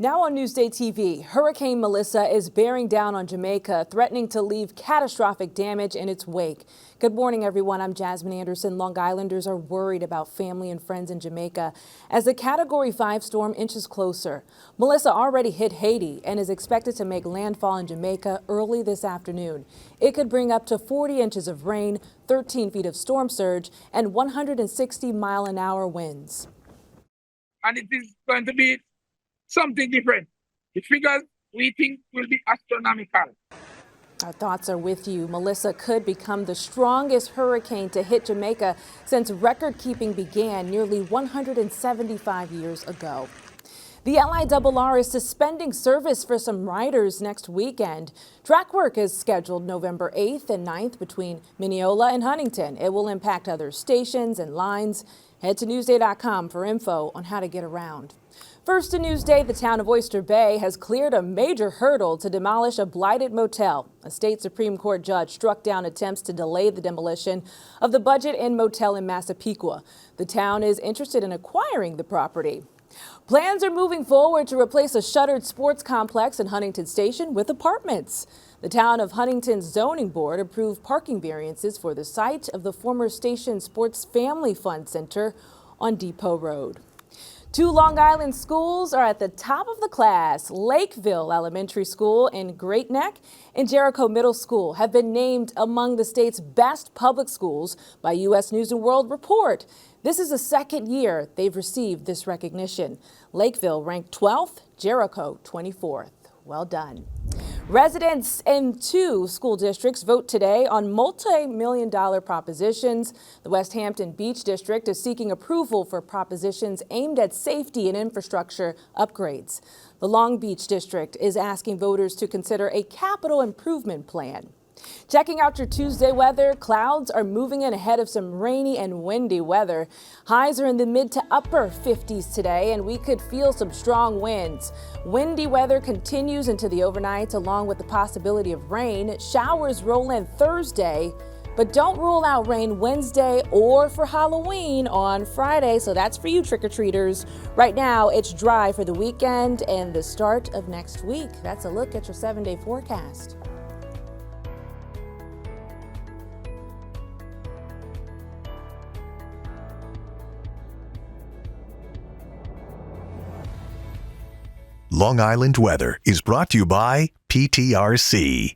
Now on Newsday TV, Hurricane Melissa is bearing down on Jamaica, threatening to leave catastrophic damage in its wake. Good morning, everyone. I'm Jasmine Anderson. Long Islanders are worried about family and friends in Jamaica as the Category 5 storm inches closer. Melissa already hit Haiti and is expected to make landfall in Jamaica early this afternoon. It could bring up to 40 inches of rain, 13 feet of storm surge, and 160-mile-an-hour winds. And it is going to be something different. The figures we think will be astronomical. Our thoughts are with you. Melissa could become the strongest hurricane to hit Jamaica since record-keeping began nearly 175 years ago. The LIRR is suspending service for some riders next weekend. Track work is scheduled November 8th and 9th between Mineola and Huntington. It will impact other stations and lines. Head to Newsday.com for info on how to get around. First in Newsday, the town of Oyster Bay has cleared a major hurdle to demolish a blighted motel. A state Supreme Court judge struck down attempts to delay the demolition of the Budget Inn motel in Massapequa. The town is interested in acquiring the property. Plans are moving forward to replace a shuttered sports complex in Huntington Station with apartments. The town of Huntington's zoning board approved parking variances for the site of the former Station Sports Family Fun Center on Depot Road. Two Long Island schools are at the top of the class. Lakeville Elementary School in Great Neck and Jericho Middle School have been named among the state's best public schools by U.S. News & World Report. This is the second year they've received this recognition. Lakeville ranked 12th, Jericho 24th. Well done. Residents in 2 school districts vote today on multi-million-dollar propositions. The West Hampton Beach District is seeking approval for propositions aimed at safety and infrastructure upgrades. The Long Beach District is asking voters to consider a capital improvement plan. Checking out your Tuesday weather, clouds are moving in ahead of some rainy and windy weather. Highs are in the mid to upper 50s today, and we could feel some strong winds. Windy weather continues into the overnight, along with the possibility of rain. Showers roll in Thursday, but don't rule out rain Wednesday or for Halloween on Friday. So that's for you trick-or-treaters. Right now, it's dry for the weekend and the start of next week. That's a look at your 7-day forecast. Long Island weather is brought to you by PTRC.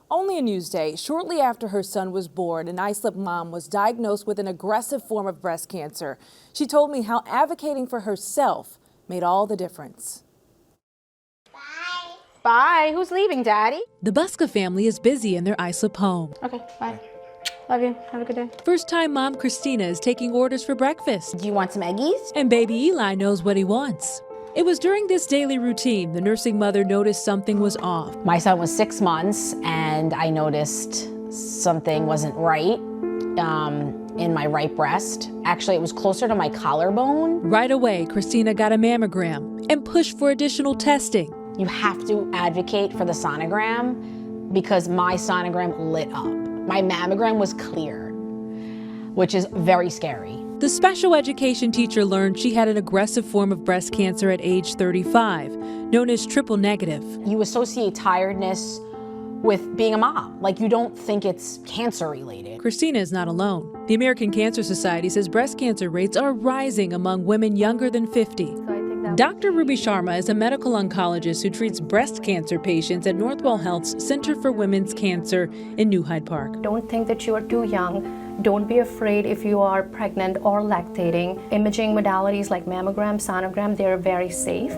Only a Newsday. Shortly after her son was born, an Islip mom was diagnosed with an aggressive form of breast cancer. She told me how advocating for herself made all the difference. Bye. Bye. Who's leaving, Daddy? The Buska family is busy in their Islip home. Okay, bye. Love you. Have a good day. First-time mom Christina is taking orders for breakfast. Do you want some eggies? And baby Eli knows what he wants. It was during this daily routine the nursing mother noticed something was off. My son was 6 months and I noticed something wasn't right in my right breast. Actually, it was closer to my collarbone. Right away, Christina got a mammogram and pushed for additional testing. You have to advocate for the sonogram because my sonogram lit up. My mammogram was clear, which is very scary. The special education teacher learned she had an aggressive form of breast cancer at age 35, known as triple negative. You associate tiredness with being a mom. Like, you don't think it's cancer related. Christina is not alone. The American Cancer Society says breast cancer rates are rising among women younger than 50. Dr. Ruby Sharma is a medical oncologist who treats breast cancer patients at Northwell Health's Center for Women's Cancer in New Hyde Park. Don't think that you are too young. Don't be afraid if you are pregnant or lactating. Imaging modalities like mammogram, sonogram, they're very safe.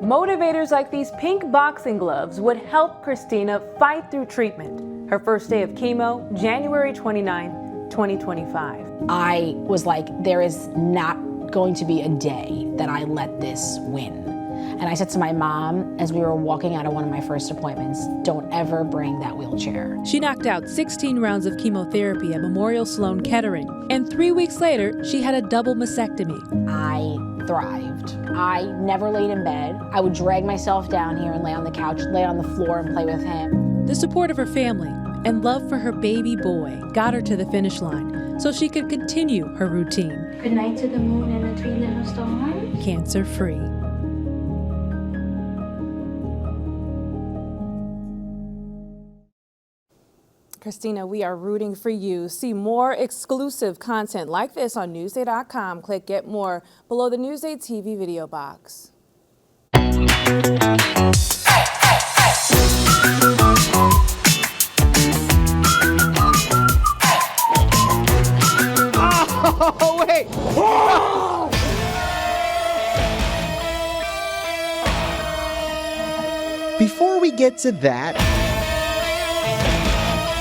Motivators like these pink boxing gloves would help Christina fight through treatment. Her first day of chemo, January 29, 2025. I was like, there is not going to be a day that I let this win. And I said to my mom as we were walking out of one of my first appointments, don't ever bring that wheelchair. She knocked out 16 rounds of chemotherapy at Memorial Sloan Kettering, and 3 weeks later, she had a double mastectomy. I thrived. I never laid in bed. I would drag myself down here and lay on the couch, lay on the floor and play with him. The support of her family and love for her baby boy got her to the finish line so she could continue her routine. Good night to the moon and the three little stars. Cancer-free. Christina, we are rooting for you. See more exclusive content like this on Newsday.com. Click Get More below the Newsday TV video box. Oh, wait! Before we get to that,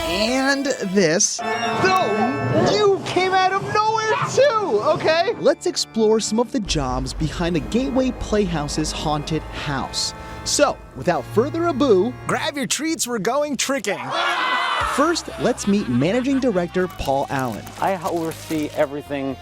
and this, no, you came out of nowhere too, okay? Let's explore some of the jobs behind the Gateway Playhouse's haunted house. So, without further ado, grab your treats, we're going tricking. First, let's meet Managing Director Paul Allen. I oversee everything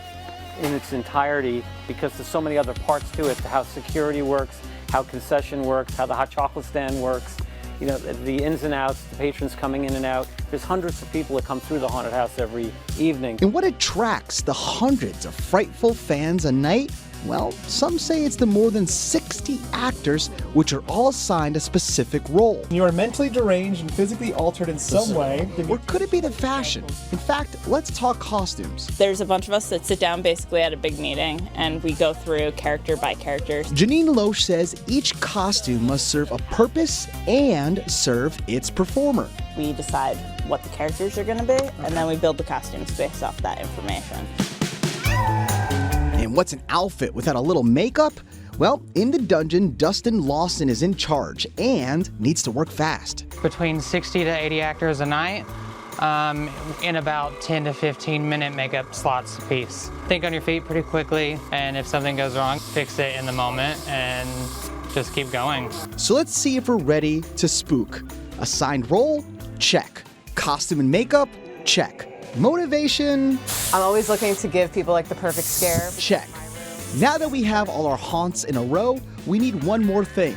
in its entirety because there's so many other parts to it, how security works, how concession works, how the hot chocolate stand works, you know, the ins and outs, the patrons coming in and out. There's hundreds of people that come through the haunted house every evening. And what attracts the hundreds of frightful fans a night? Well, some say it's the more than 60 actors which are all assigned a specific role. You are mentally deranged and physically altered in some way. Or could it be the fashion? In fact, let's talk costumes. There's a bunch of us that sit down basically at a big meeting and we go through character by character. Janine Loesch says each costume must serve a purpose and serve its performer. We decide what the characters are going to be, and then we build the costumes based off that information. And what's an outfit without a little makeup? Well, in the dungeon, Dustin Lawson is in charge and needs to work fast. Between 60 to 80 actors a night, in about 10 to 15 minute makeup slots a piece. Think on your feet pretty quickly, and if something goes wrong, fix it in the moment and just keep going. So let's see if we're ready to spook. Assigned role? Check. Costume and makeup? Check. Motivation? I'm always looking to give people like the perfect scare. Check. Now that we have all our haunts in a row, we need one more thing.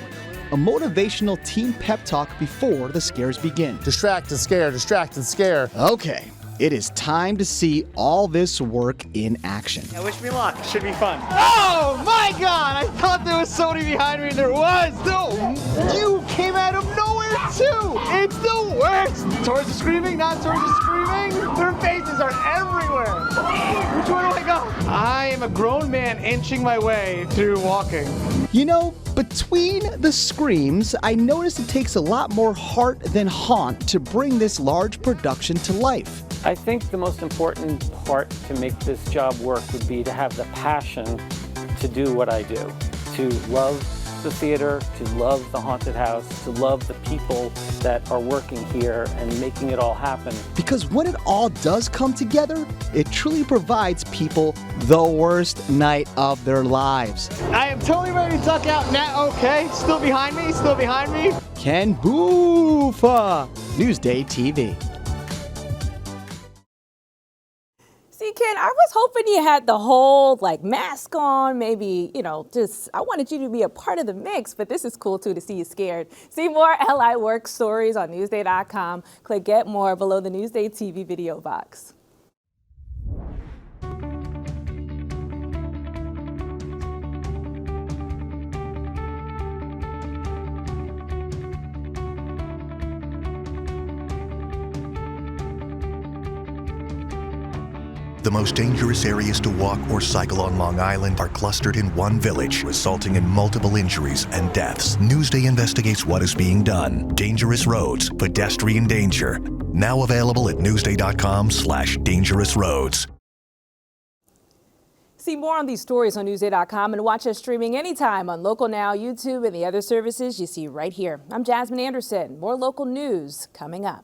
A motivational team pep talk before the scares begin. Distract and scare, distract and scare. Okay, it is time to see all this work in action. Now wish me luck, should be fun. Oh my God, I thought there was somebody behind me and there was. No, you came out of nowhere too. It's the worst. Towards the screaming, not towards the screaming. Their faces are everywhere. Which way do I go? I am a grown man inching my way through walking. You know, between the screams, I noticed it takes a lot more heart than haunt to bring this large production to life. I think the most important part to make this job work would be to have the passion to do what I do, to love the theater, to love the haunted house, to love the people that are working here and making it all happen. Because when it all does come together, it truly provides people the worst night of their lives. I am totally ready to duck out now. Okay, still behind me, still behind me. Ken Boofa, Newsday TV. See, Ken, I was hoping you had the whole mask on, maybe, I wanted you to be a part of the mix, but this is cool too to see you scared. See more LI Work stories on Newsday.com. Click Get More below the Newsday TV video box. The most dangerous areas to walk or cycle on Long Island are clustered in one village, resulting in multiple injuries and deaths. Newsday investigates what is being done. Dangerous roads, pedestrian danger. Now available at newsday.com/dangerousroads. See more on these stories on Newsday.com and watch us streaming anytime on Local Now, YouTube, and the other services you see right here. I'm Jasmine Anderson. More local news coming up.